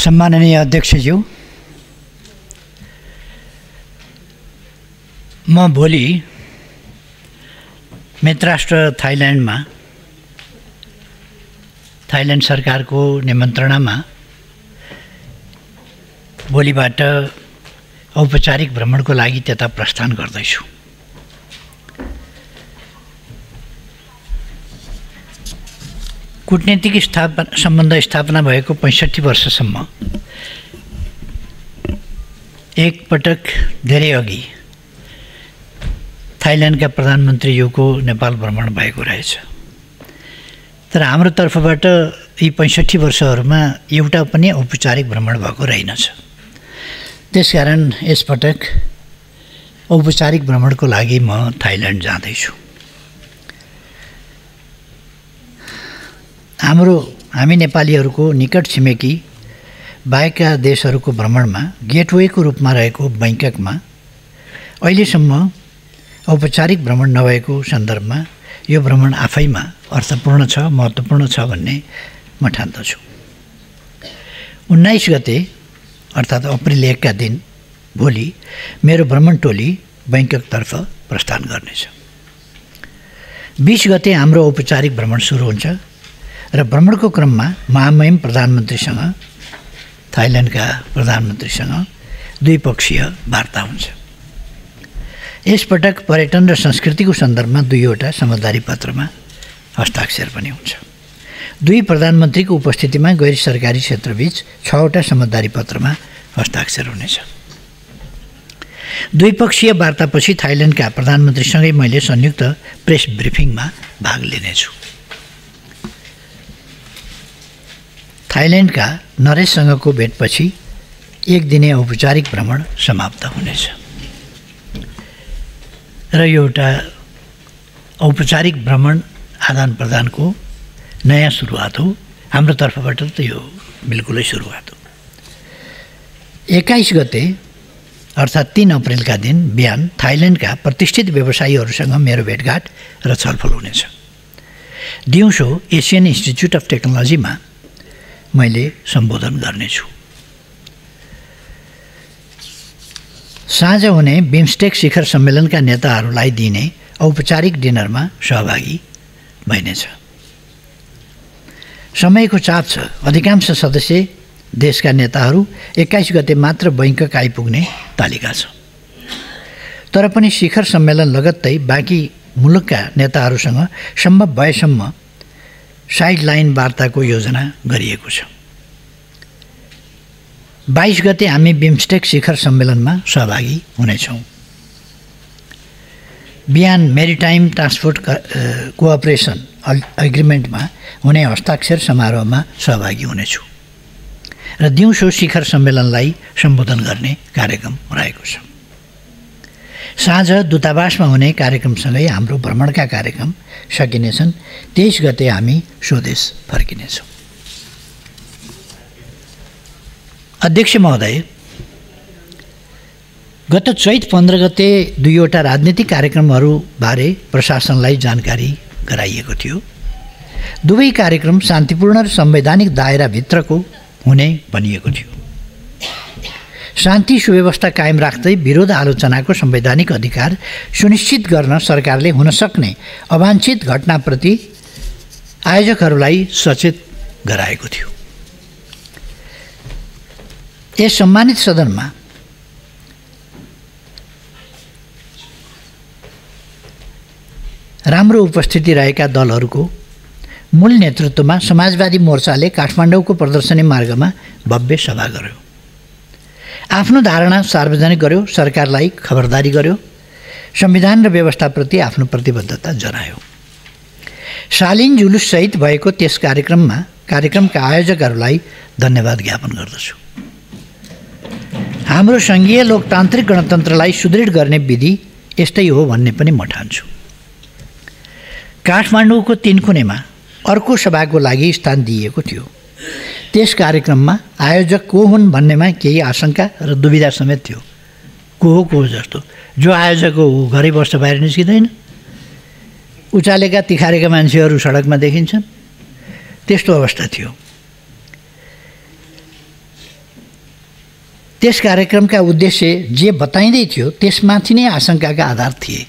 सम्माननीय अध्यक्षज्यू, म भोलि मित्रराष्ट्र थाइल्यान्डमा थाइल्यान्ड सरकारको निमन्त्रणामा भोलिबाट औपचारिक भ्रमणको लागि त्यता प्रस्थान गर्दैछु। कूटनीतिक सम्बन्ध स्थापना भएको 65 वर्षसम्म एकपटक धेरै अघि थाइल्यान्डका प्रधानमन्त्रीज्यूको नेपाल भ्रमण भएको रहेछ। तर हाम्रो तर्फबाट यी 65 वर्षहरूमा एउटा पनि औपचारिक भ्रमण भएको रहेनछ। त्यसकारण यसपटक औपचारिक भ्रमणको लागि म थाइल्यान्ड जाँदैछु। हामी नेपालीहरूको निकट छिमेकी बाहेकका देशहरूको भ्रमणमा गेटवेको रूपमा रहेको बैंककमा अहिलेसम्म औपचारिक भ्रमण नभएको सन्दर्भमा यो भ्रमण आफैमा अर्थपूर्ण छ, महत्त्वपूर्ण छ भन्ने म ठान्दछु। 19 गते अर्थात् अप्रिल 1 का दिन भोलि मेरो भ्रमण टोली बैंककतर्फ प्रस्थान गर्नेछ। 20 गते हाम्रो औपचारिक भ्रमण सुरु हुन्छ र भ्रमणको क्रममा महामहिम प्रधानमन्त्रीसँग थाइल्यान्डका प्रधानमन्त्रीसँग द्विपक्षीय वार्ता हुन्छ। यसपटक पर्यटन र संस्कृतिको सन्दर्भमा 2वटा समझदारी पत्रमा हस्ताक्षर पनि हुन्छ। दुई प्रधानमन्त्रीको उपस्थितिमा गैर सरकारी क्षेत्रबीच 6वटा समझदारी पत्रमा हस्ताक्षर हुनेछ। द्विपक्षीय वार्तापछि थाइल्यान्डका प्रधानमन्त्रीसँगै मैले संयुक्त प्रेस ब्रिफिङमा भाग लिनेछु। थाइल्यान्डका नरेशसँगको भेटपछि एक दिने औपचारिक भ्रमण समाप्त हुनेछ र यो एउटा औपचारिक भ्रमण आदान प्रदानको नयाँ सुरुवात हो। हाम्रो तर्फबाट त यो बिल्कुलै सुरुवात हो। 21 गते अर्थात् 3 अप्रिलका दिन बिहान थाइल्यान्डका प्रतिष्ठित व्यवसायीहरूसँग मेरो भेटघाट र छलफल हुनेछ। दिउँसो एसियन इन्स्टिच्युट अफ टेक्नोलोजीमा मैले सम्बोधन गर्नेछु। साँझ हुने बिम्स्टेक शिखर सम्मेलनका नेताहरूलाई दिने औपचारिक डिनरमा सहभागी भइनेछ। समयको चाप छ। अधिकांश सदस्य देशका नेताहरू 21 गते मात्र बैंकक आइपुग्ने तालिका छ। तर पनि शिखर सम्मेलन लगत्तै बाँकी मुलुकका नेताहरूसँग सम्भव भएसम्म साइडलाइन वार्ताको योजना गरिएको छ। 22 गते हामी बिम्स्टेक शिखर सम्मेलनमा सहभागी हुनेछौँ। बिहान मेरिटाइम ट्रान्सपोर्ट कोअपरेसन एग्रिमेन्टमा हुने हस्ताक्षर समारोहमा सहभागी हुनेछु र दिउँसो शिखर सम्मेलनलाई सम्बोधन गर्ने कार्यक्रम रहेको छ। साँझ दूतावासमा हुने कार्यक्रमसँगै हाम्रो भ्रमणका कार्यक्रम सकिनेछन्। 23 गते हामी स्वदेश फर्किनेछौँ। अध्यक्ष महोदय, गत चैत 15 गते 2वटा राजनीतिक कार्यक्रमहरूबारे प्रशासनलाई जानकारी गराइएको थियो। दुवै कार्यक्रम शान्तिपूर्ण र संवैधानिक दायराभित्रको हुने भनिएको थियो। शान्ति सुव्यवस्था कायम राख्दै विरोध आलोचनाको संवैधानिक अधिकार सुनिश्चित गर्न सरकारले हुन सक्ने अवाञ्छित घटनाप्रति आयोजकहरूलाई सचेत गराएको थियो। यस सम्मानित सदनमा राम्रो उपस्थिति रहेका दलहरूको मूल नेतृत्वमा समाजवादी मोर्चाले काठमाडौँको प्रदर्शनी मार्गमा भव्य सभा गर्यो। आफ्नो धारणा सार्वजनिक गर्यो, सरकारलाई खबरदारी गर्यो, संविधान र व्यवस्थाप्रति आफ्नो प्रतिबद्धता जनायो। शालीन जुलुससहित भएको त्यस कार्यक्रमका आयोजकहरूलाई धन्यवाद ज्ञापन गर्दछु। हाम्रो सङ्घीय लोकतान्त्रिक गणतन्त्रलाई सुदृढ गर्ने विधि यस्तै हो भन्ने पनि म ठान्छु। काठमाडौँको 3 कुनेमा अर्को सभाको लागि स्थान दिइएको थियो। त्यस कार्यक्रममा आयोजक को हुन् भन्नेमा केही आशंका र दुविधा समेत थियो। को हो जस्तो जो आयोजक हो घरै बस्छ, बाहिर निस्किँदैन। उचालेका तिखारेका मान्छेहरू सडकमा देखिन्छन्। त्यस्तो अवस्था थियो। त्यस कार्यक्रमका उद्देश्य जे बताइँदै थियो त्यसमाथि नै आशंकाका आधार थिए।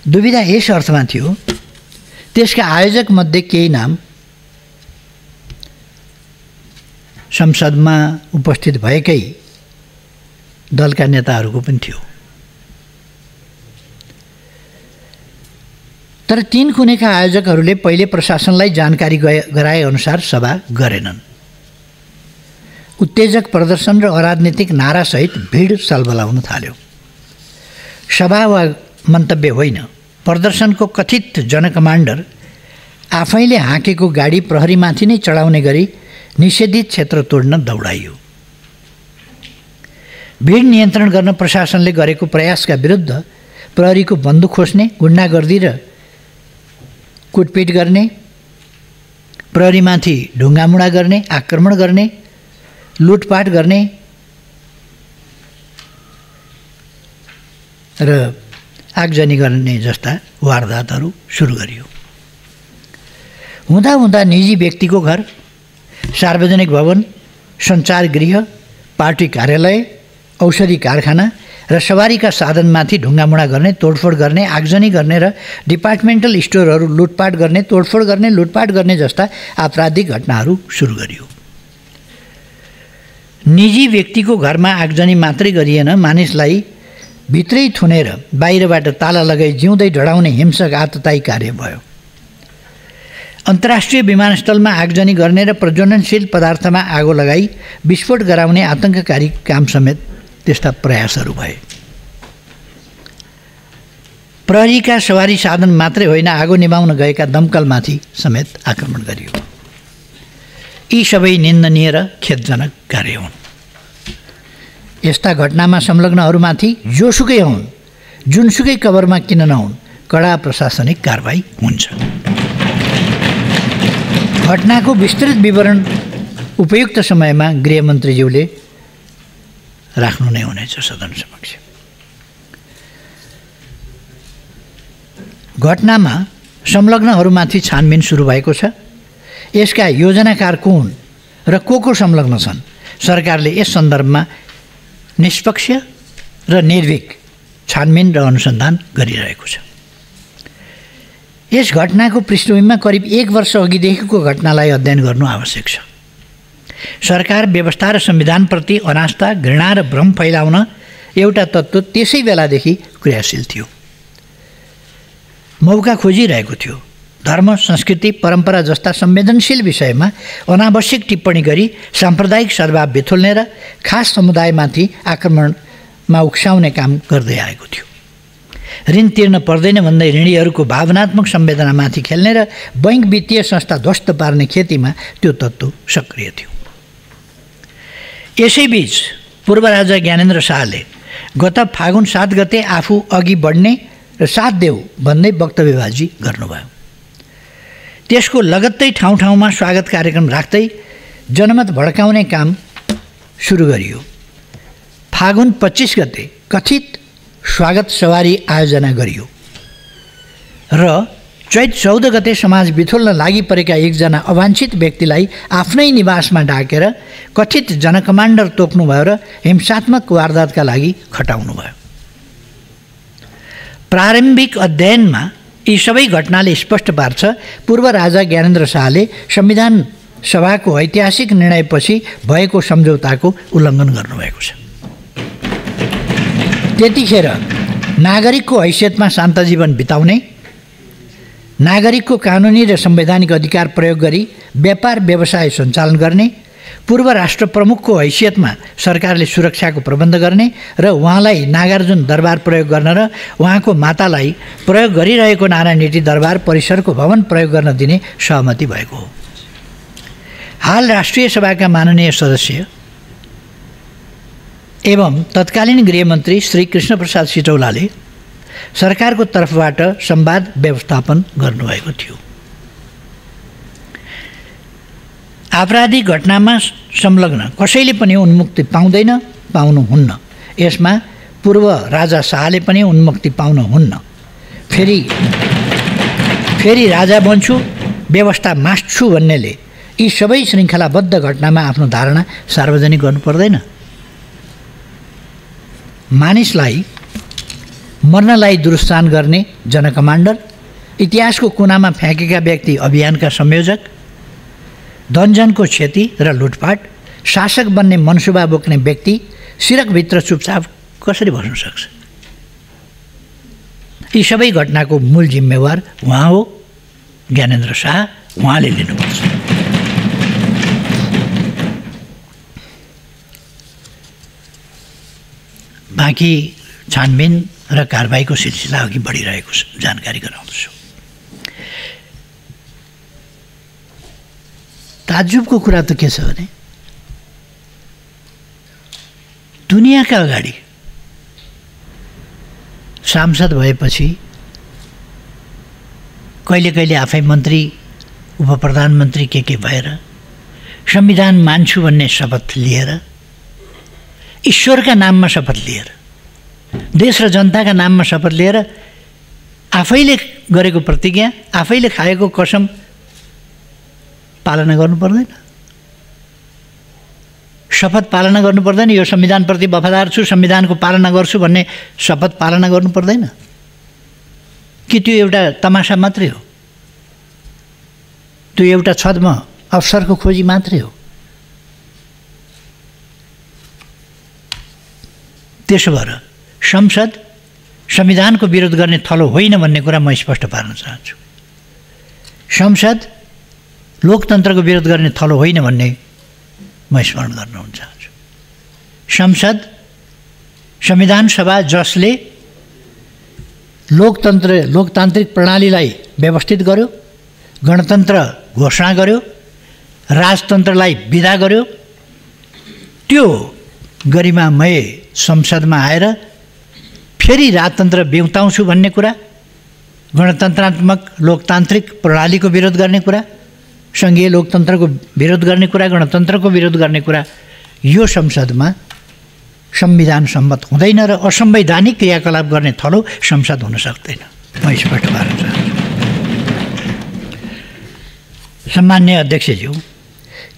दुविधा यस अर्थमा थियो त्यसका आयोजक मध्ये केही नाम संसदमा उपस्थित भएकै दलका नेताहरूको पनि थियो, तर तीन कुनेका आयोजकहरूले पहिले प्रशासनलाई जानकारी गराए अनुसार सभा गरेनन्। उत्तेजक प्रदर्शन र अराजनीतिक नारासहित भिड सलबलाउन थाल्यो। सभा वा मन्तव्य होइन, प्रदर्शनको कथित जनकमान्डर आफैले हाँकेको गाडी प्रहरीमाथि नै चढाउने गरी निषेधित क्षेत्र तोड्न दौडाइयो। भिड नियन्त्रण गर्न प्रशासनले गरेको प्रयासका विरुद्ध प्रहरीको बन्दुक खोज्ने, गुण्डागर्दी र कुटपिट गर्ने, प्रहरीमाथि ढुङ्गामुढा गर्ने, आक्रमण गर्ने, लुटपाट गर्ने र आगजनी गर्ने जस्ता वारदातहरू सुरु गरियो। हुँदा हुँदा निजी व्यक्तिको घर, सार्वजनिक भवन, सञ्चार गृह, पार्टी कार्यालय, औषधि कारखाना र सवारीका साधनमाथि ढुङ्गामुढा गर्ने, तोडफोड गर्ने, आगजनी गर्ने र डिपार्टमेन्टल स्टोरहरू लुटपाट गर्ने, तोडफोड गर्ने, लुटपाट गर्ने जस्ता आपराधिक घटनाहरू सुरु गरियो। निजी व्यक्तिको घरमा आगजनी मात्रै गरिएन, मानिसलाई भित्रै थुनेर बाहिरबाट ताला लगाई जिउँदै ढडाउने हिंसक आततायी कार्य भयो। अन्तर्राष्ट्रिय विमानस्थलमा आगजनी गर्ने र प्रज्वलनशील पदार्थमा आगो लगाई विस्फोट गराउने आतङ्ककारी काम समेत त्यस्ता प्रयासहरू भए। प्रहरीका सवारी साधन मात्रै होइन, आगो निभाउन गएका दमकलमाथि समेत आक्रमण गरियो। यी सबै निन्दनीय र खेदजनक कार्य हुन्। यस्ता घटनामा संलग्नहरूमाथि जोसुकै हुन्, जुनसुकै कभरमा किन नहुन्, कडा प्रशासनिक कारबाही हुन्छ। घटनाको विस्तृत विवरण उपयुक्त समयमा गृहमन्त्रीज्यूले राख्नु नै हुनेछ सदन समक्ष। घटनामा संलग्नहरूमाथि छानबिन सुरु भएको छ। यसका योजनाकार को हुन् र को संलग्न छन्, सरकारले यस सन्दर्भमा निष्पक्ष र निर्भीक छानबिन र अनुसन्धान गरिरहेको छ। यस घटनाको पृष्ठभूमिमा करिब 1 वर्ष अघिदेखिको घटनालाई अध्ययन गर्नु आवश्यक छ। सरकार व्यवस्था र संविधानप्रति अनास्था, घृणा र भ्रम फैलाउन एउटा तत्त्व त्यसै बेलादेखि क्रियाशील थियो, मौका खोजिरहेको थियो। धर्म, संस्कृति, परम्परा जस्ता संवेदनशील विषयमा अनावश्यक टिप्पणी गरी साम्प्रदायिक सद्भाव बिथोल्ने र खास समुदायमाथि आक्रमणमा उक्साउने काम गर्दै आएको थियो। ऋण तिर्न पर्दैन भन्दै ऋणीहरूको भावनात्मक संवेदनामाथि खेल्ने र बैंक वित्तीय संस्था ध्वस्त पार्ने खेतीमा त्यो तत्त्व सक्रिय थियो। यसैबीच पूर्व राजा ज्ञानेन्द्र शाहले गत फागुन 7 गते आफू अघि बढ्ने र साथ देऊ भन्दै वक्तव्यबाजी गर्नुभयो। त्यसको लगत्तै ठाउँ ठाउँमा स्वागत कार्यक्रम राख्दै जनमत भड्काउने काम सुरु गरियो। फागुन 25 गते कथित स्वागत सवारी आयोजना गरियो र चैत 14 गते समाज बिथोल्न लागि परेका एकजना अवाञ्छित व्यक्तिलाई आफ्नै निवासमा डाकेर कथित जनकमान्डर तोक्नुभयो र हिंसात्मक वारदातका लागि खटाउनुभयो। प्रारम्भिक अध्ययनमा यी सबै घटनाले स्पष्ट पार्छ पूर्व राजा ज्ञानेन्द्र शाहले संविधान सभाको ऐतिहासिक निर्णयपछि भएको सम्झौताको उल्लङ्घन गर्नुभएको छ। त्यतिखेर नागरिकको हैसियतमा शान्त जीवन बिताउने, नागरिकको कानुनी र संवैधानिक अधिकार प्रयोग गरी व्यापार व्यवसाय सञ्चालन गर्ने, पूर्व राष्ट्र प्रमुखको हैसियतमा सरकारले सुरक्षाको प्रबन्ध गर्ने र उहाँलाई नागार्जुन दरबार प्रयोग गर्न र उहाँको मातालाई प्रयोग गरिरहेको नारायणहिटी दरबार परिसरको भवन प्रयोग गर्न दिने सहमति भएको हो। हाल राष्ट्रिय सभाका माननीय सदस्य एवं तत्कालीन गृहमन्त्री श्री कृष्णप्रसाद सिटौलाले सरकारको तर्फबाट संवाद व्यवस्थापन गर्नुभएको थियो। आपराधिक घटनामा संलग्न कसैले पनि उन्मुक्ति पाउनुहुन्न। यसमा पूर्व राजा शाहले पनि उन्मुक्ति पाउनुहुन्न। फेरि राजा बन्छु, व्यवस्था मास्छु भन्नेले यी सबै श्रृङ्खलाबद्ध घटनामा आफ्नो धारणा सार्वजनिक गर्नु पर्दैन। मानिसलाई मर्नलाई दुरुस्तान गर्ने जनकमान्डर, इतिहासको कुनामा फ्याँकेका व्यक्ति अभियानका संयोजक, धनजनको क्षति र लुटपाट, शासक बन्ने मनसुबा बोक्ने व्यक्ति सिरकभित्र चुपचाप कसरी बस्न सक्छ? यी सबै घटनाको मूल जिम्मेवार उहाँ हो, ज्ञानेन्द्र शाह। उहाँले लिनुपर्छ। बाँकी छानबिन र कारबाहीको सिलसिला अघि बढिरहेको जानकारी गराउँदछु। ताज्जुबको कुरा त के छ भने दुनियाँका अगाडि सांसद भएपछि कहिले कहिले आफै मन्त्री उप प्रधानमन्त्री के भएर संविधान मान्छु भन्ने शपथ लिएर, ईश्वरका नाममा शपथ लिएर, देश र जनताका नाममा शपथ लिएर आफैले गरेको प्रतिज्ञा, आफैले खाएको कसम पालना गर्नु पर्दैन? शपथ पालना गर्नु पर्दैन? यो संविधानप्रति वफादार छु, संविधानको पालना गर्छु भन्ने शपथ पालना गर्नु पर्दैन? कि त्यो एउटा तमासा मात्रै हो? त्यो एउटा छद्म अवसरको खोजी मात्रै हो? त्यसो भएर संसद संविधानको विरोध गर्ने थलो होइन भन्ने कुरा म स्पष्ट पार्न चाहन्छु। संसद लोकतन्त्रको विरोध गर्ने थलो होइन भन्ने म स्मरण गर्न चाहन्छु। संसद संविधान सभा जसले लोकतान्त्रिक प्रणालीलाई व्यवस्थित गर्यो, गणतन्त्र घोषणा गर्यो, राजतन्त्रलाई विदा गर्यो, त्यो गरिमामय संसदमा आएर फेरि राजतन्त्र बिउताउँछु भन्ने कुरा, गणतन्त्रात्मक लोकतान्त्रिक प्रणालीको विरोध गर्ने कुरा, सङ्घीय लोकतन्त्रको विरोध गर्ने कुरा, गणतन्त्रको विरोध गर्ने कुरा, यो संसदमा संविधान सम्मत हुँदैन र असंवैधानिक क्रियाकलाप गर्ने थलो संसद हुन सक्दैन। म स्पष्ट पार्न चाहन्छु। सम्मान्य अध्यक्षज्यू,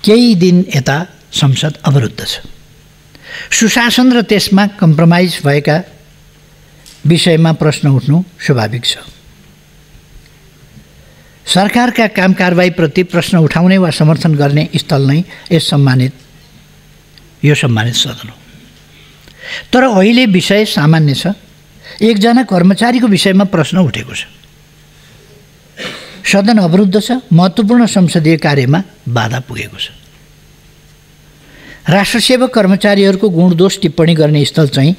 केही दिन यता संसद अवरुद्ध छ। सुशासन र त्यसमा कम्प्रोमाइज भएका विषयमा प्रश्न उठ्नु स्वाभाविक छ। सरकारका काम कारबाहीप्रति प्रश्न उठाउने वा समर्थन गर्ने स्थल नै यो सम्मानित सदन हो। तर अहिले विषय सामान्य छ। एकजना कर्मचारीको विषयमा प्रश्न उठेको छ। सदन अवरुद्ध छ। महत्त्वपूर्ण संसदीय कार्यमा बाधा पुगेको छ। राष्ट्रसेवक कर्मचारीहरूको गुणदोष टिप्पणी गर्ने स्थल चाहिँ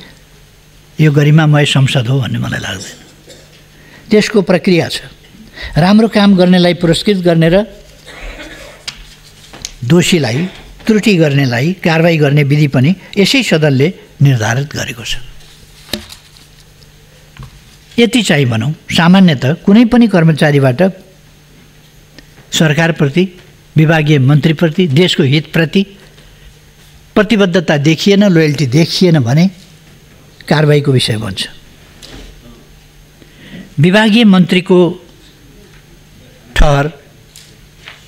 यो गरिमामय संसद हो भन्ने मलाई लाग्दैन। त्यसको प्रक्रिया छ। राम्रो काम गर्नेलाई पुरस्कृत गर्ने र दोषीलाई, त्रुटि गर्नेलाई कारबाही गर्ने विधि पनि यसै सदनले निर्धारित गरेको छ। यति चाहिँ भनौँ, सामान्यतः कुनै पनि कर्मचारीबाट सरकारप्रति, विभागीय मन्त्रीप्रति, देशको हितप्रति प्रतिबद्धता देखिएन, लोयल्टी देखिएन भने कारबाहीको विषय बन्छ। विभागीय मन्त्रीको ठहर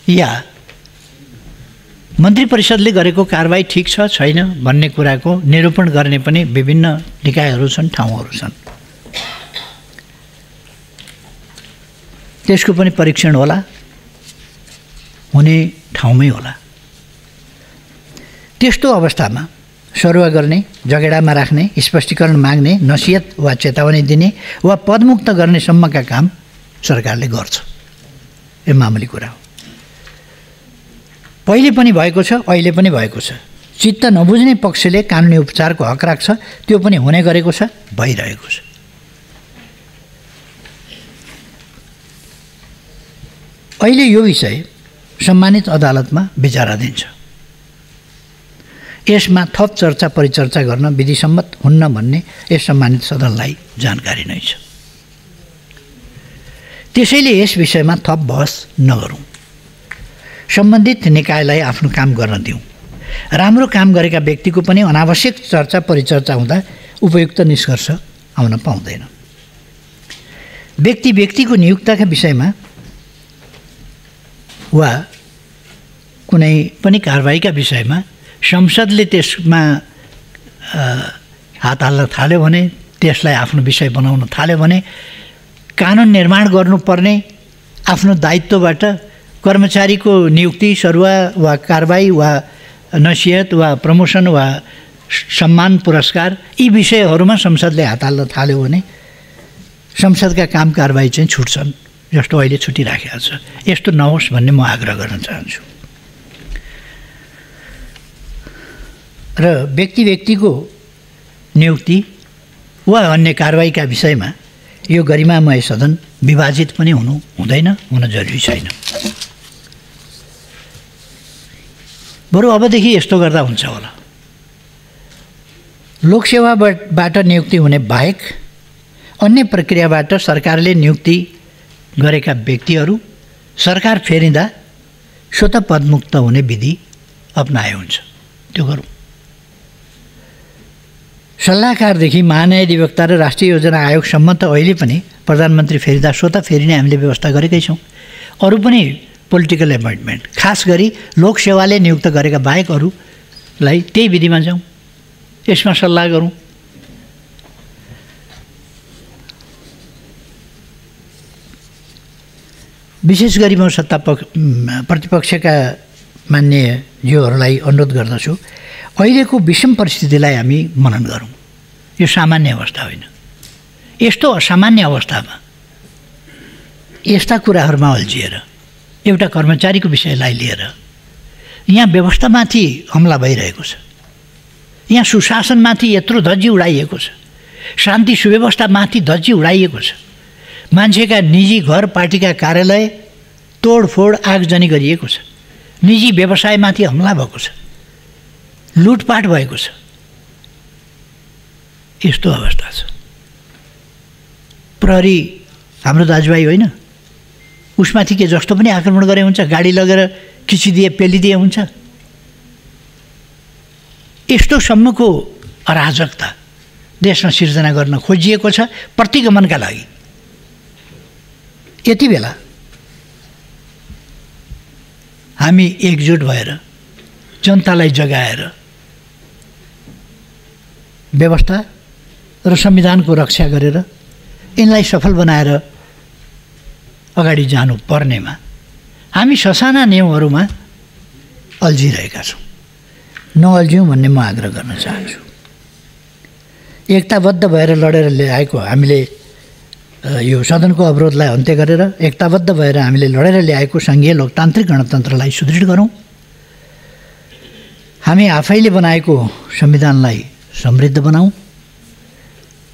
या मन्त्री परिषदले गरेको कारबाही ठिक छ छैन भन्ने कुराको निरूपण गर्ने पनि विभिन्न निकायहरू छन्, ठाउँहरू छन्। त्यसको पनि परीक्षण होला, हुने ठाउँमै होला। त्यस्तो अवस्थामा सरुवा गर्ने, जगेडामा राख्ने, स्पष्टीकरण माग्ने, नसिहत वा चेतावनी दिने वा पदमुक्त गर्ने सम्मका काम सरकारले गर्छ। यो मामुली कुरा हो। पहिले पनि भएको छ, अहिले पनि भएको छ। चित्त नबुझ्ने पक्षले कानुनी उपचारको हक राख्छ, त्यो पनि हुने गरेको छ, भइरहेको छ। अहिले यो विषय सम्मानित अदालतमा विचाराधीन छ। यसमा थप चर्चा परिचर्चा गर्न विधिसम्मत हुन्न भन्ने यस सम्मानित सदनलाई जानकारी नै छ। त्यसैले यस विषयमा थप बहस नगरौँ। सम्बन्धित निकायलाई आफ्नो काम गर्न दिउँ। राम्रो काम गरेका व्यक्तिको पनि अनावश्यक चर्चा परिचर्चा हुँदा उपयुक्त निष्कर्ष आउन पाउँदैन। व्यक्तिको नियुक्तिका विषयमा वा कुनै पनि कारबाहीका विषयमा संसदले त्यसमा हात हाल्न थाल्यो भने, त्यसलाई आफ्नो विषय बनाउन थाल्यो भने कानुन निर्माण गर्नुपर्ने आफ्नो दायित्वबाट कर्मचारीको नियुक्ति, सरुवा वा कारबाही वा नसिहत वा प्रमोसन वा सम्मान पुरस्कार यी विषयहरूमा संसदले हात हाल्न थाल्यो भने संसदका काम कारबाही चाहिँ छुट्छन्, जस्तो अहिले छुटिराखेको छ। यस्तो नहोस् भन्ने म आग्रह गर्न चाहन्छु। र व्यक्तिको नियुक्ति वा अन्य कारबाहीका विषयमा यो गरिमामय सदन विभाजित पनि हुँदैन, हुन जरुरी छैन। बरु अबदेखि यस्तो गर्दा हुन्छ होला, लोकसेवाबाट नियुक्ति हुने बाहेक अन्य प्रक्रियाबाट सरकारले नियुक्ति गरेका व्यक्तिहरू सरकार फेरिँदा स्वतः पदमुक्त हुने विधि अपनाए हुन्छ। त्यो गरौँ। सल्लाहकारदेखि महान्यायाधिवक्ता र राष्ट्रिय योजना आयोगसम्म त अहिले पनि प्रधानमन्त्री फेरिँदा स्वतः फेरिने हामीले व्यवस्था गरेकै छौँ। अरू पनि पोलिटिकल एपोइन्टमेन्ट, खास गरी लोकसेवाले नियुक्त गरेका बाहेक अरूलाई त्यही विधिमा जाउँ, यसमा सल्लाह गरौँ। विशेष गरी म प्रतिपक्षका मान्यज्यूहरूलाई अनुरोध गर्दछु, अहिलेको विषम परिस्थितिलाई हामी मनन गरौँ। यो सामान्य अवस्था होइन। यस्तो असामान्य अवस्थामा यस्ता कुराहरूमा अल्झिएर एउटा कर्मचारीको विषयलाई लिएर यहाँ व्यवस्थामाथि हमला भइरहेको छ, यहाँ सुशासनमाथि यत्रो धज्जी उडाइएको छ, शान्ति सुव्यवस्थामाथि धज्जी उडाइएको छ, मान्छेका निजी घर पार्टीका कार्यालय तोडफोड आगजनी गरिएको छ, निजी व्यवसायमाथि हमला भएको छ, लुटपाट भएको छ। यस्तो अवस्था छ। प्रहरी हाम्रो दाजुभाइ होइन, उसमाथि के जस्तो पनि आक्रमण गरे हुन्छ, गाडी लगेर खिचिदिए पेलिदिए हुन्छ। यस्तोसम्मको अराजकता देशमा सिर्जना गर्न खोजिएको छ प्रतिगमनका लागि। यति बेला हामी एकजुट भएर जनतालाई जगाएर व्यवस्था र संविधानको रक्षा गरेर यिनलाई सफल बनाएर अगाडि जानु पर्नेमा हामी ससाना नियमहरूमा अल्झिरहेका छौँ। नअल्झ्यौँ भन्ने म आग्रह गर्न चाहन्छु। एकताबद्ध भएर लडेर ल्याएको हामीले यो सदनको अवरोधलाई अन्त्य गरेर एकताबद्ध भएर हामीले लडेर ल्याएको सङ्घीय लोकतान्त्रिक गणतन्त्रलाई सुदृढ गरौँ। हामी आफैले बनाएको संविधानलाई समृद्ध बनाऊँ,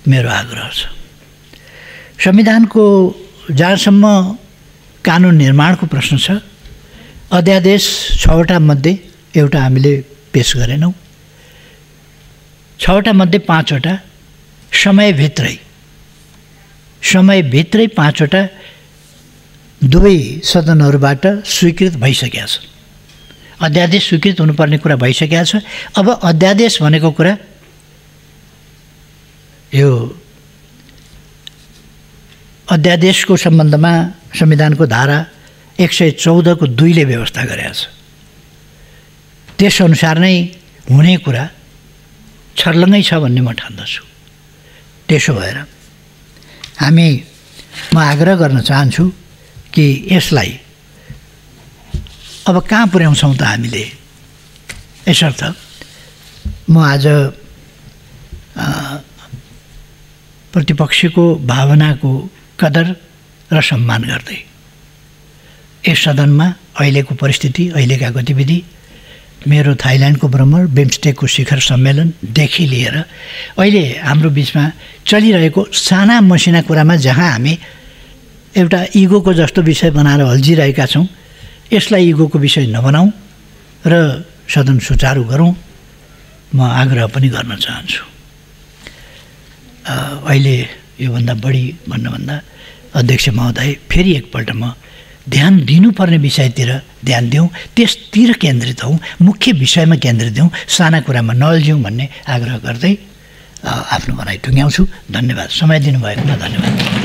मेरो आग्रह छ। संविधानको जहाँसम्म कानुन निर्माणको प्रश्न छ, अध्यादेश 6वटा मध्ये एउटा हामीले पेश गरेनौँ। 6वटा मध्ये 5वटा समयभित्रै 5वटा दुवै सदनहरूबाट स्वीकृत भइसकेका छ। अध्यादेश स्वीकृत हुनुपर्ने कुरा भइसकेका छ। अब अध्यादेश भनेको कुरा यो अध्यादेशको सम्बन्धमा संविधानको धारा 114 को 2 ले व्यवस्था गरेको छ। त्यसअनुसार नै हुने कुरा छर्लङ्गै छ भन्ने म ठान्दछु। त्यसो भएर म आग्रह गर्न चाहन्छु कि यसलाई अब कहाँ पुर्याउँछौँ त हामीले। यसर्थ म आज प्रतिपक्षको भावनाको कदर र सम्मान गर्दै यस सदनमा अहिलेको परिस्थिति, अहिलेका गतिविधि, मेरो थाइल्यान्डको भ्रमण, बिम्स्टेकको शिखर सम्मेलनदेखि लिएर अहिले हाम्रो बिचमा चलिरहेको साना मसिना कुरामा जहाँ हामी एउटा इगोको जस्तो विषय बनाएर अल्झिरहेका छौँ, यसलाई इगोको विषय नबनाऊँ र सदन सुचारू गरौँ, म आग्रह पनि गर्न चाहन्छु। अहिले योभन्दा बढी भन्नुभन्दा अध्यक्ष महोदय फेरि एकपल्ट म ध्यान दिनुपर्ने विषयतिर ध्यान दिउँ, त्यसतिर केन्द्रित हौँ, मुख्य विषयमा केन्द्रित दिउँ, साना कुरामा नअल्झ्यौँ भन्ने आग्रह गर्दै आफ्नो भनाइ टुङ्ग्याउँछु। धन्यवाद। समय दिनुभएकोमा धन्यवाद।